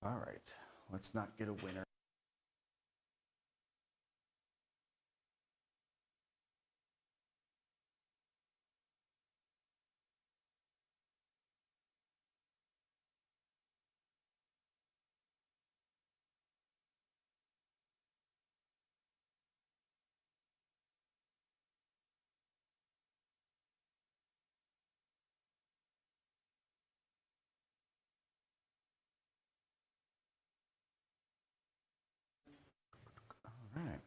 All right, let's not get a winner. All right.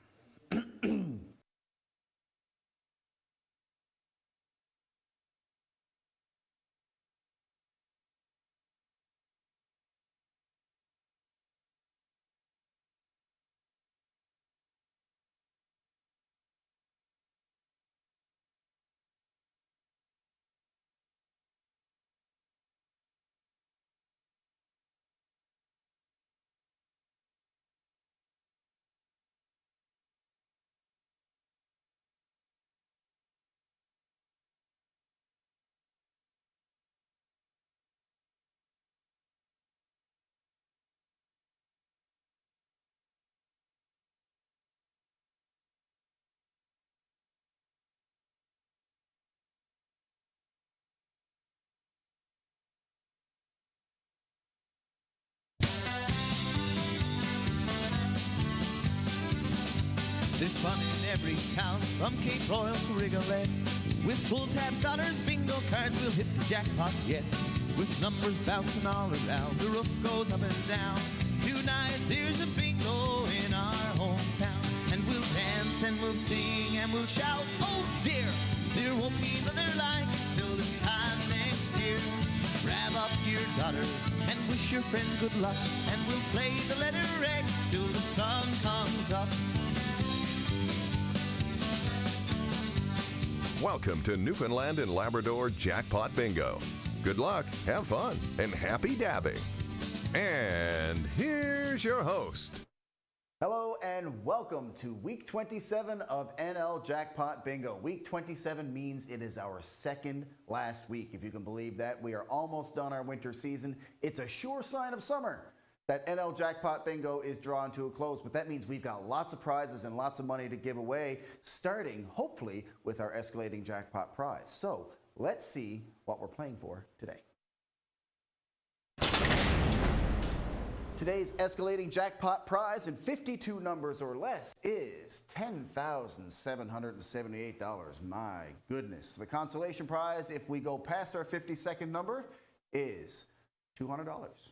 There's fun in every town, from Cape Royal to Rigolet. With pull tabs, dollars, bingo cards, we'll hit the jackpot yet. With numbers bouncing all around, the roof goes up and down. Tonight there's a bingo in our hometown. And we'll dance and we'll sing and we'll shout, oh dear, there won't be another like till this time next year. Grab up your dollars and wish your friends good luck. And we'll play the letter X till the sun comes up. Welcome to Newfoundland and Labrador Jackpot Bingo. Good luck, have fun, and happy dabbing. And here's your host. Hello and welcome to week 27 of NL Jackpot Bingo. Week 27 means it is our second last week. If you can believe that, we are almost done our winter season. It's a sure sign of summer that NL Jackpot Bingo is drawn to a close, but that means we've got lots of prizes and lots of money to give away, starting hopefully with our escalating jackpot prize. So let's see what we're playing for today. Today's escalating jackpot prize in 52 numbers or less is $10,778. My goodness. The consolation prize, if we go past our 52nd number, is $200.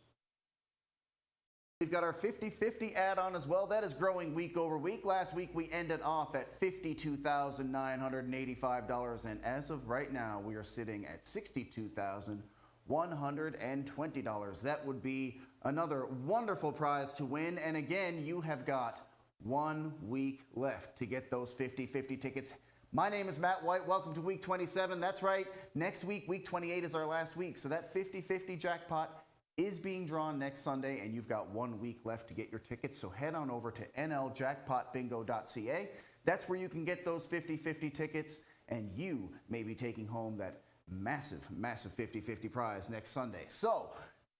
We've got our 50-50 add-on as well. That is growing week over week. Last week we ended off at $52,985, and as of right now we are sitting at $62,120. That would be another wonderful prize to win, and again, you have got 1 week left to get those 50-50 tickets. My name is Matt White. Welcome to week 27. That's right. Next week, week 28 is our last week, so that 50-50 jackpot is being drawn next Sunday, and you've got 1 week left to get your tickets. So head on over to nljackpotbingo.ca. That's where you can get those 50-50 tickets, and you may be taking home that massive 50-50 prize next Sunday. So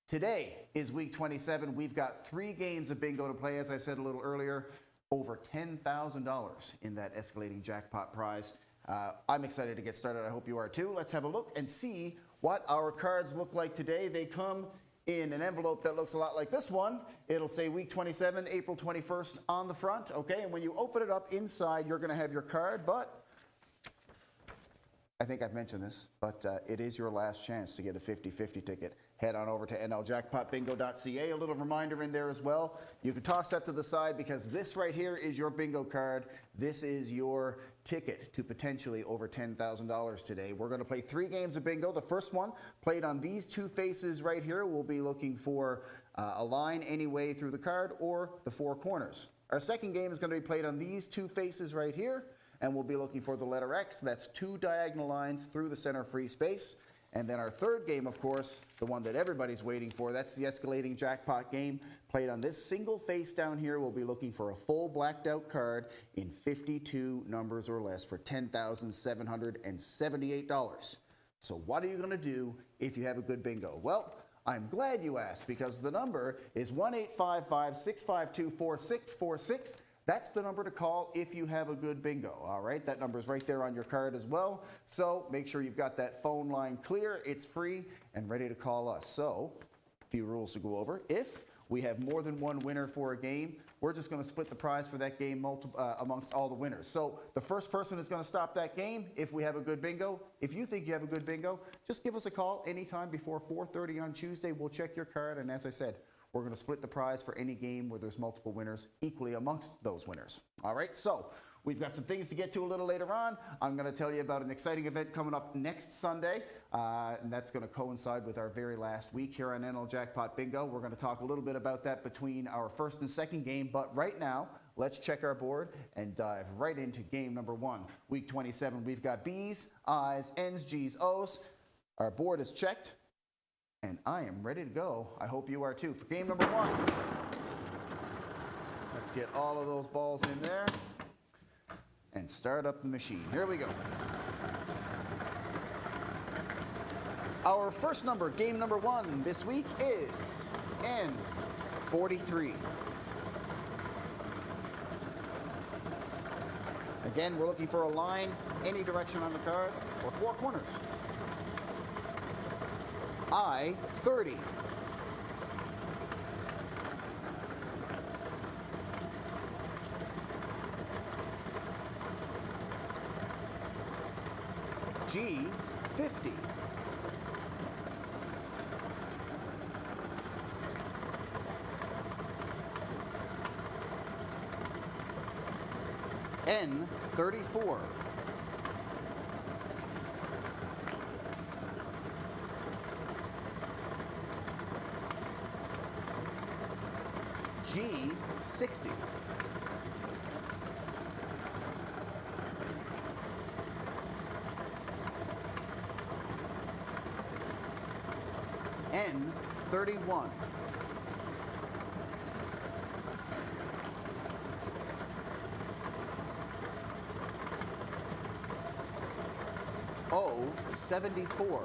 today is week 27. We've got 3 games of bingo to play, as I said a little earlier. Over $10,000 in that escalating jackpot prize. I'm excited to get started. I hope you are too. Let's have a look and see what our cards look like today. They come in an envelope that looks a lot like this one. It'll say week 27, April 21st on the front, okay? And when you open it up inside, you're gonna have your card, but I think I've mentioned this, but it is your last chance to get a 50-50 ticket. Head on over to nljackpotbingo.ca. A little reminder in there as well. You can toss that to the side because this right here is your bingo card. This is your ticket to potentially over $10,000 today. We're going to play 3 games of bingo. The first one played on these 2 faces right here. We'll be looking for a line any way through the card or the 4 corners. Our second game is going to be played on these 2 faces right here, and we'll be looking for the letter X. That's 2 diagonal lines through the center free space. And then our third game, of course, the one that everybody's waiting for, that's the escalating jackpot game. Played on this single face down here, we'll be looking for a full blacked out card in 52 numbers or less for $10,778. So what are you going to do if you have a good bingo? Well, I'm glad you asked, because the number is 1-855-652-4646. That's the number to call if you have a good bingo, all right? That number is right there on your card as well. So make sure you've got that phone line clear. It's free and ready to call us. So a few rules to go over. If we have more than one winner for a game, we're just going to split the prize for that game amongst all the winners. So the first person is going to stop that game if we have a good bingo. If you think you have a good bingo, just give us a call anytime before 4:30 on Tuesday. We'll check your card, and as I said, we're going to split the prize for any game where there's multiple winners equally amongst those winners. All right, so we've got some things to get to a little later on. I'm going to tell you about an exciting event coming up next Sunday, and that's going to coincide with our very last week here on NL Jackpot Bingo. We're going to talk a little bit about that between our first and second game, but right now, let's check our board and dive right into game number 1. Week 27, we've got B's, I's, N's, G's, O's. Our board is checked, and I am ready to go. I hope you are too. For game number 1, let's get all of those balls in there and start up the machine. Here we go. Our first number, game number 1 this week is N43. Again, we're looking for a line, any direction on the card, or 4 corners. I-30. G50. N34. G60. N31. O74.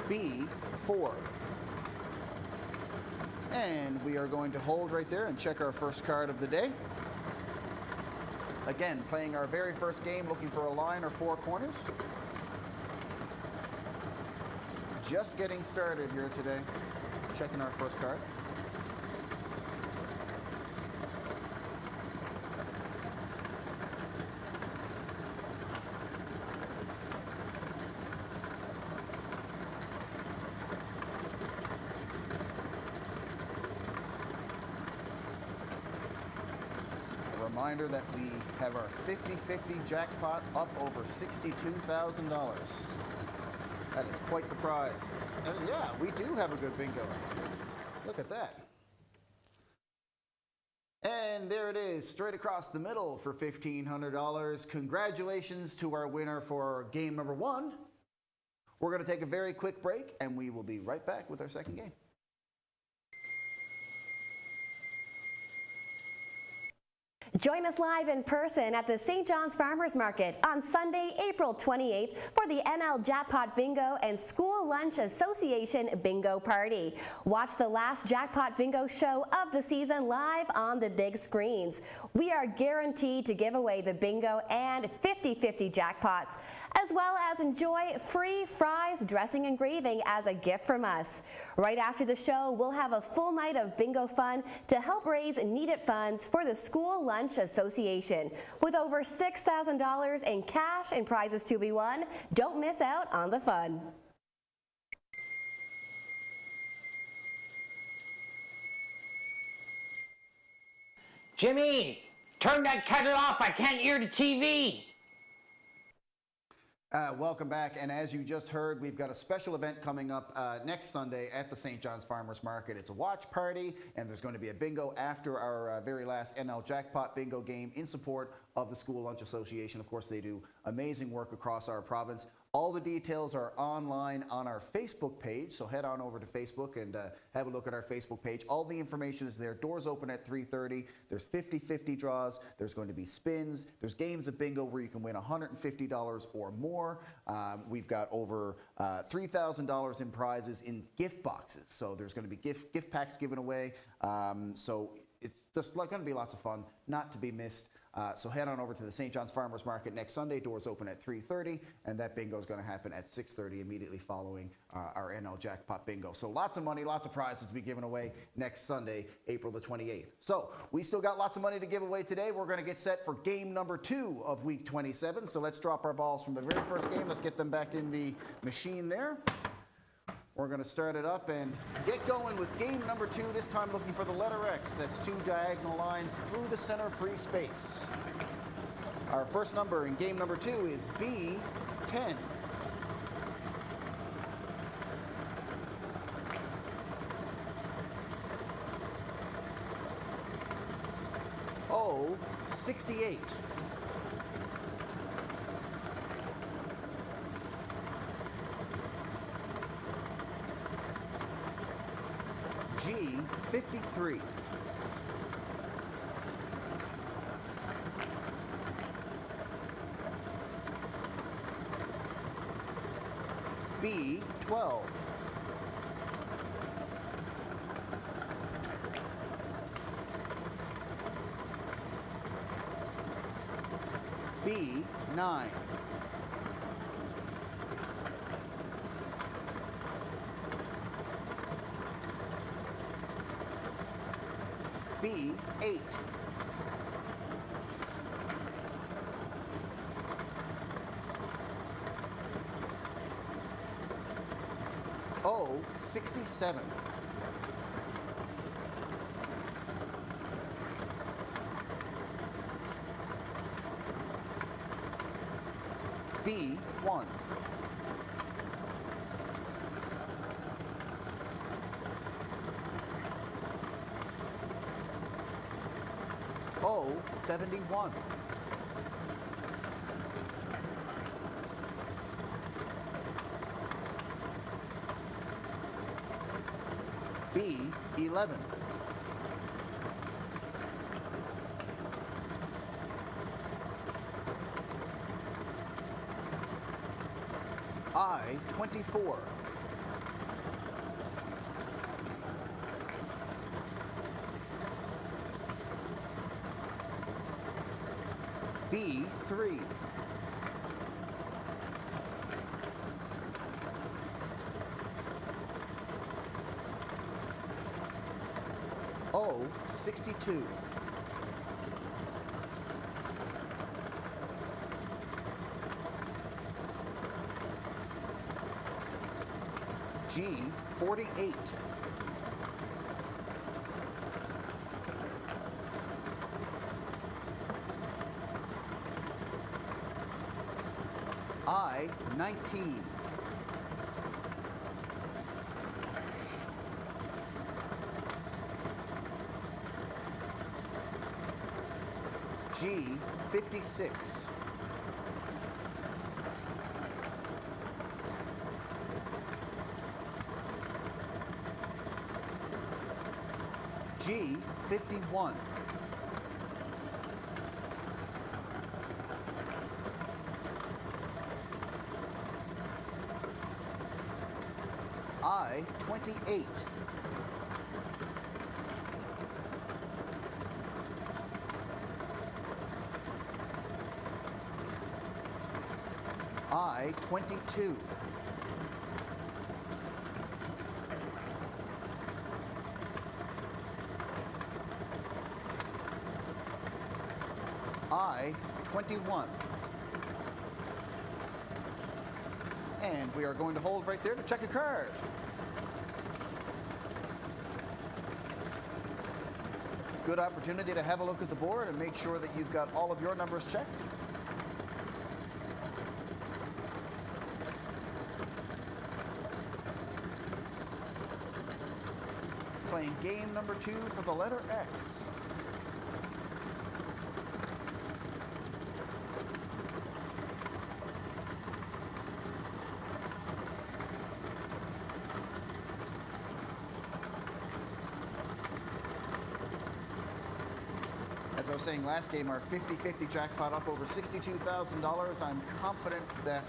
B4. And we are going to hold right there and check our first card of the day. Again, playing our very first game, looking for a line or 4 corners. Just getting started here today, checking our first card. Reminder that we have our 50-50 jackpot up over $62,000. That is quite the prize. And yeah, we do have a good bingo. Look at that. And there it is, straight across the middle for $1,500. Congratulations to our winner for game number 1. We're going to take a very quick break, and we will be right back with our second game. Join us live in person at the St. John's Farmers Market on Sunday, April 28th for the NL Jackpot Bingo and School Lunch Association Bingo Party. Watch the last Jackpot Bingo show of the season live on the big screens. We are guaranteed to give away the bingo and 50-50 jackpots, as well as enjoy free fries, dressing, and graving as a gift from us. Right after the show, we'll have a full night of bingo fun to help raise needed funds for the School Lunch Association. With over $6,000 in cash and prizes to be won, don't miss out on the fun. Jimmy, turn that kettle off. I can't hear the TV. Welcome back, and as you just heard, we've got a special event coming up next Sunday at the St. John's Farmers Market. It's a watch party, and there's going to be a bingo after our very last NL Jackpot Bingo game in support of the School Lunch Association. Of course, they do amazing work across our province. All the details are online on our Facebook page, so head on over to Facebook and have a look at our Facebook page. All the information is there. Doors open at 3:30. There's 50-50 draws. There's going to be spins. There's games of bingo where you can win $150 or more. We've got over $3,000 in prizes in gift boxes. So there's going to be gift packs given away. So it's just going to be lots of fun, not to be missed. So head on over to the St. John's Farmers Market next Sunday. Doors open at 3:30, and that bingo is going to happen at 6:30 immediately following our NL Jackpot Bingo. So lots of money, lots of prizes to be given away next Sunday, April the 28th. So we still got lots of money to give away today. We're going to get set for game number 2 of week 27. So let's drop our balls from the very first game. Let's get them back in the machine there. We're going to start it up and get going with game number 2, this time looking for the letter X. That's 2 diagonal lines through the center free space. Our first number in game number 2 is B10. O68. G53. B12. B9. B8. O67. B1. O71. B11. I24. B3. O62. G48. I19. G56. G51. I28. I22. I21. And we are going to hold right there to check a card. Good opportunity to have a look at the board and make sure that you've got all of your numbers checked. Playing game number 2 for the letter X. as I was saying last game, our 50-50 jackpot up over $62,000. I'm confident that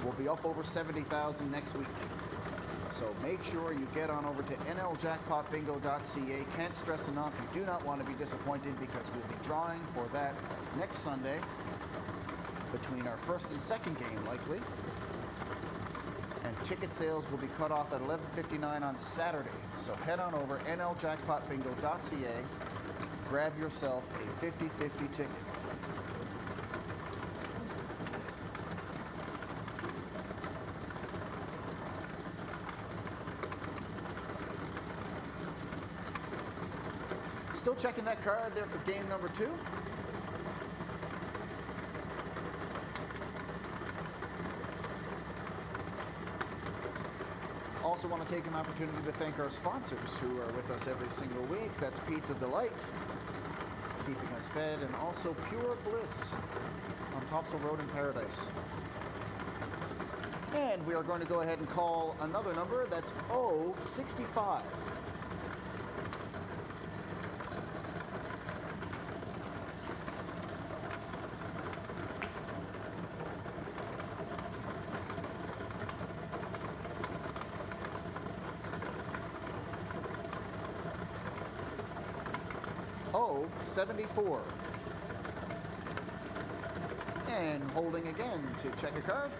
we'll be up over $70,000 next week. So make sure you get on over to nljackpotbingo.ca. Can't stress enough, you do not want to be disappointed because we'll be drawing for that next Sunday between our first and second game, likely. And ticket sales will be cut off at 11:59 on Saturday. So head on over nljackpotbingo.ca, grab yourself a 50-50 ticket. Still checking that card there for game number 2. Also want to take an opportunity to thank our sponsors who are with us every single week. That's Pizza Delight, keeping us fed, and also Pure Bliss on Topsail Road in Paradise. And we are going to go ahead and call another number. That's 065. Oh, 74. And holding again to check a card.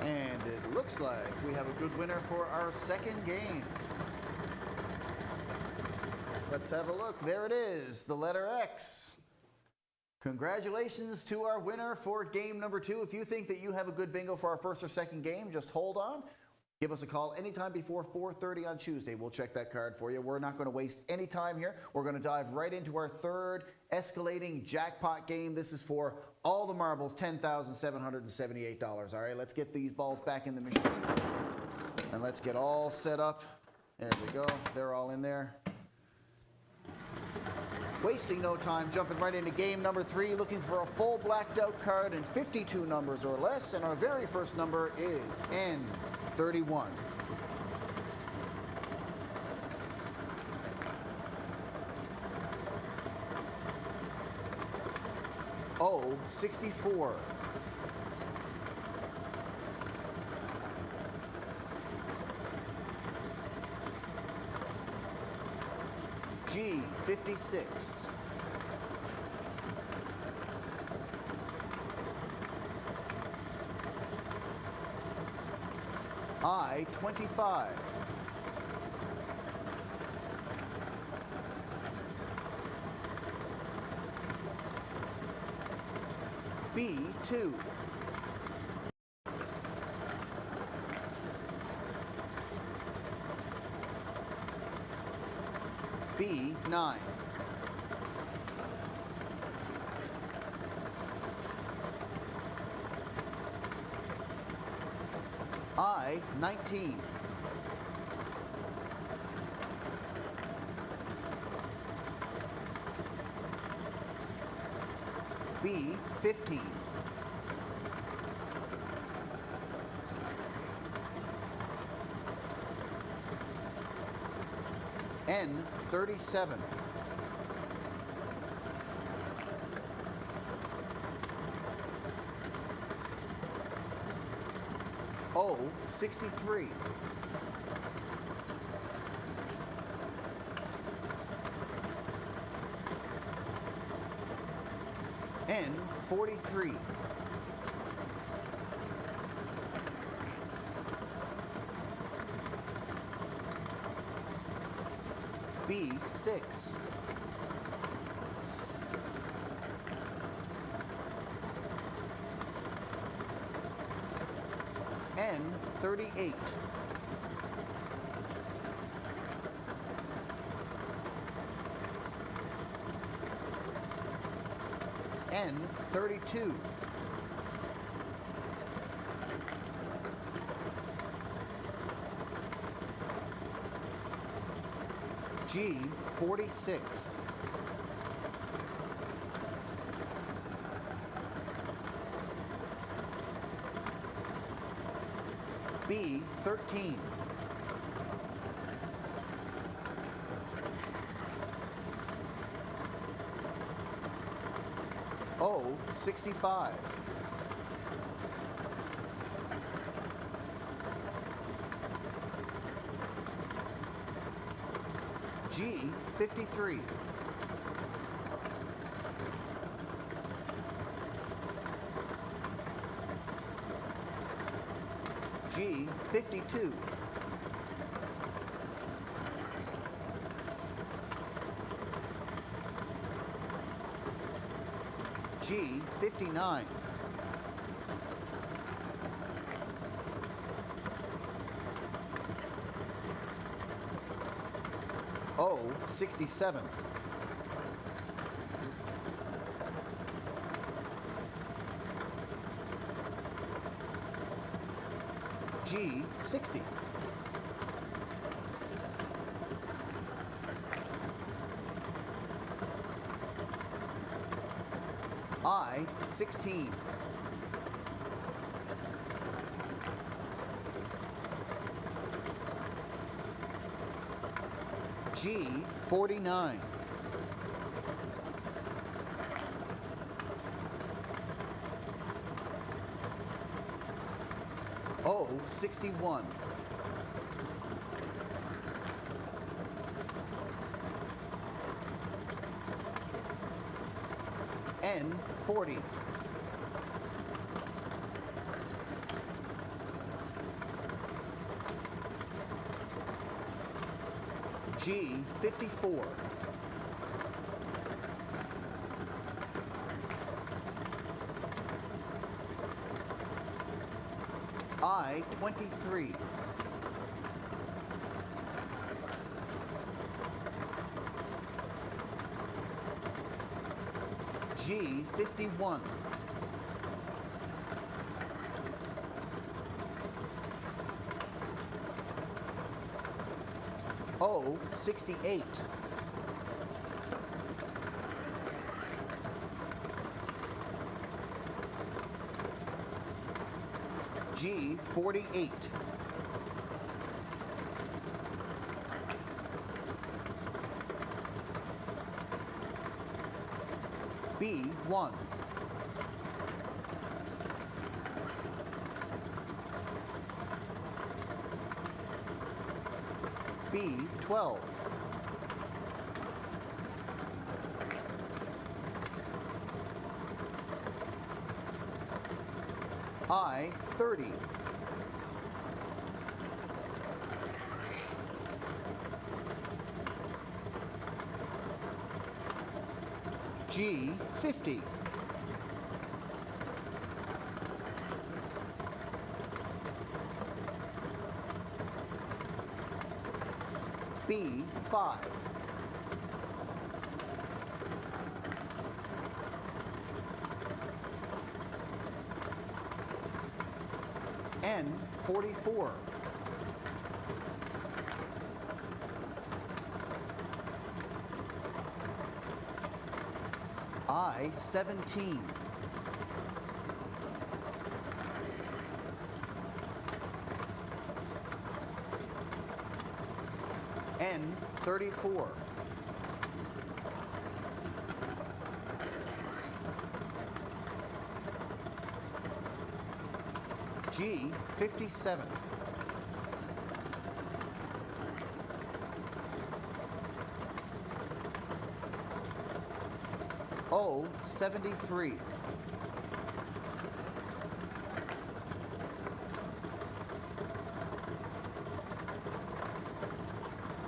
And it looks like we have a good winner for our second game. Let's have a look. There it is, the letter X. Congratulations to our winner for game number 2. If you think that you have a good bingo for our first or second game, just hold on. Give us a call anytime before 4:30 on Tuesday. We'll check that card for you. We're not going to waste any time here. We're going to dive right into our third escalating jackpot game. This is for all the marbles, $10,778. All right, let's get these balls back in the machine. And let's get all set up. There we go. They're all in there. Wasting no time, jumping right into game number 3, looking for a full blacked out card and 52 numbers or less. And our very first number is N31. O64. G56. I-25. B2. B9. I-19. B15. N37. O63. N43. B6. N38. N32, G46, B13, O65, G53, G52, G59, O67, G60, I16, G49, O61, N40, G54, I23, G51, O68, G48, B1, B12, I30, G50, B5, N44, I17, N34, G57, O73,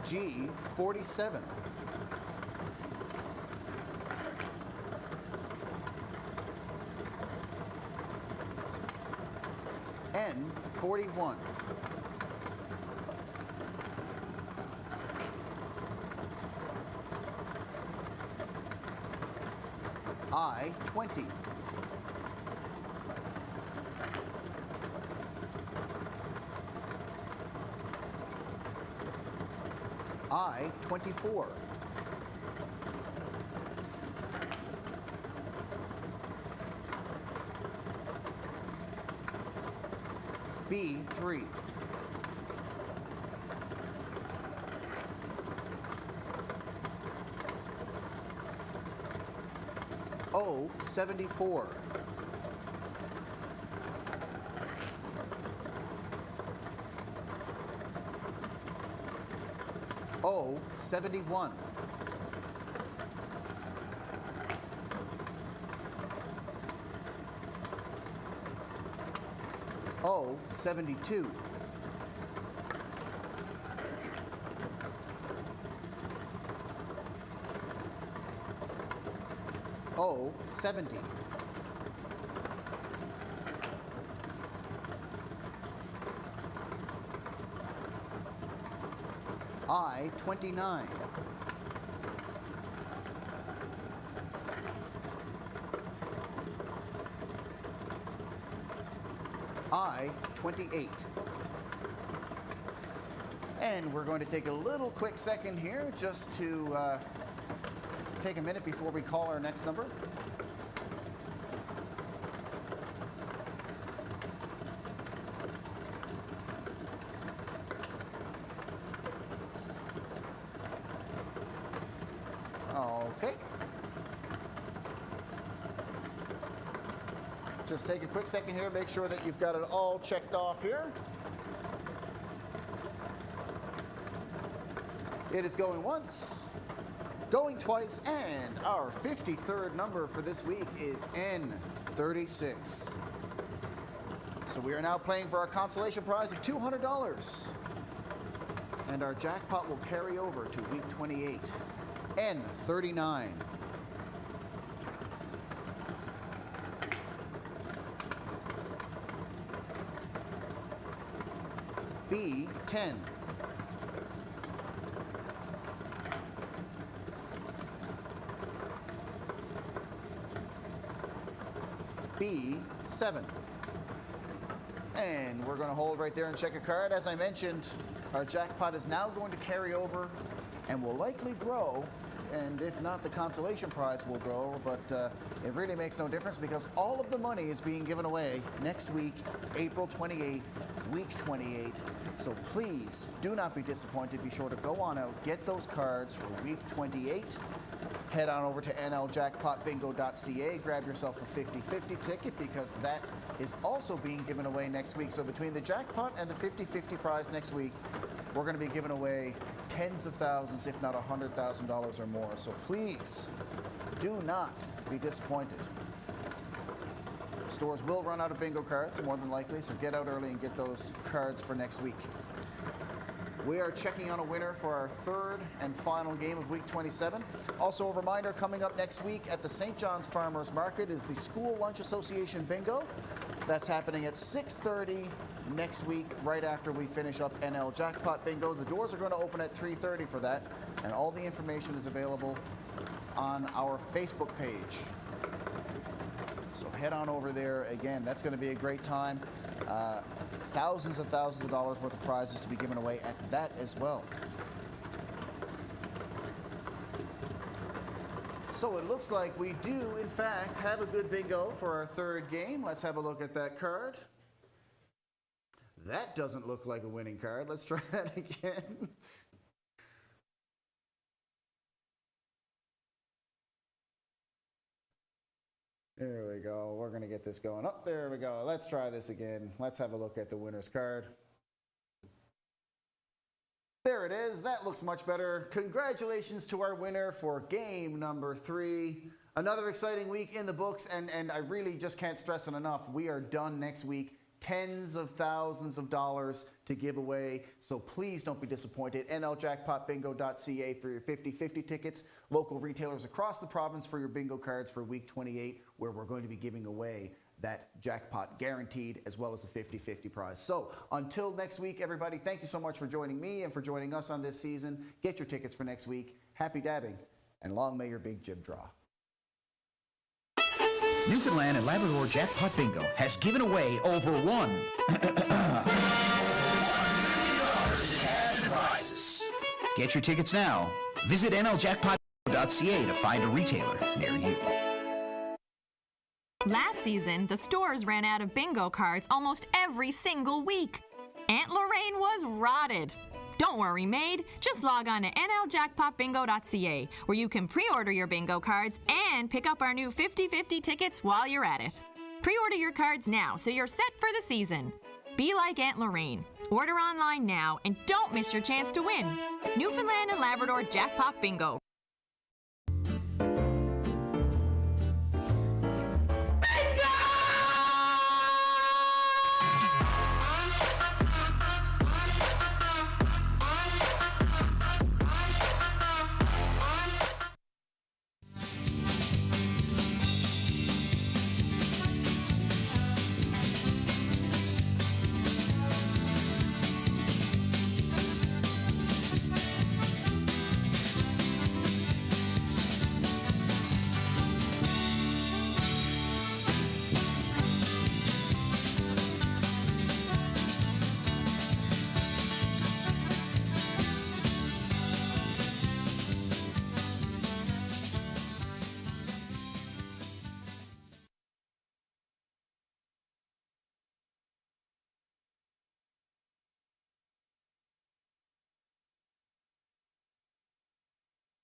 G47, N41, I-20. I-24. B3. O74. O71. O72. O70. I-29. I-28. And we're going to take a little quick second here just to take a minute before we call our next number. Okay. Just take a quick second here, make sure that you've got it all checked off here. It is going once, going twice, and our 53rd number for this week is N36. So we are now playing for our consolation prize of $200. And our jackpot will carry over to week 28. N39. B10. B7. And we're going to hold right there and check a card. As I mentioned, our jackpot is now going to carry over and will likely grow. And if not, the consolation prize will grow, but it really makes no difference because all of the money is being given away next week, April 28th, week 28. So please do not be disappointed. Be sure to go on out, get those cards for week 28. Head on over to nljackpotbingo.ca, grab yourself a 50-50 ticket because that is also being given away next week. So between the jackpot and the 50-50 prize next week, we're going to be giving away tens of thousands, if not $100,000 or more. So please do not be disappointed. Stores will run out of bingo cards, more than likely, so get out early and get those cards for next week. We are checking on a winner for our third and final game of week 27. Also, a reminder, coming up next week at the St. John's Farmers Market is the School Lunch Association Bingo. That's happening at 6:30 next week, right after we finish up NL Jackpot Bingo. The doors are going to open at 3:30 for that, and all the information is available on our Facebook page. So head on over there. Again, that's going to be a great time. Thousands of dollars worth of prizes to be given away at that as well. So it looks like we do, in fact, have a good bingo for our third game. Let's have a look at that card. That doesn't look like a winning card. Let's try that again. There we go. We're going to get this going. Oh, there we go. Let's try this again. Let's have a look at the winner's card. There it is. That looks much better. Congratulations to our winner for game number 3. Another exciting week in the books, and I really just can't stress it enough. We are done next week. Tens of thousands of dollars to give away, so please don't be disappointed. nljackpotbingo.ca for your 50-50 tickets. Local retailers across the province for your bingo cards for week 28, where we're going to be giving away that jackpot guaranteed, as well as the 50-50 prize. So until next week, everybody, thank you so much for joining me and for joining us on this season. Get your tickets for next week. Happy dabbing, and long may your big jib draw. Newfoundland and Labrador Jackpot Bingo has given away over $1 in cash prizes. Get your tickets now. Visit nljackpot.ca to find a retailer near you. Last season, the stores ran out of bingo cards almost every single week. Aunt Lorraine was rotted. Don't worry, maid. Just log on to nljackpotbingo.ca, where you can pre-order your bingo cards and pick up our new 50/50 tickets while you're at it. Pre-order your cards now so you're set for the season. Be like Aunt Lorraine. Order online now and don't miss your chance to win. Newfoundland and Labrador Jackpot Bingo.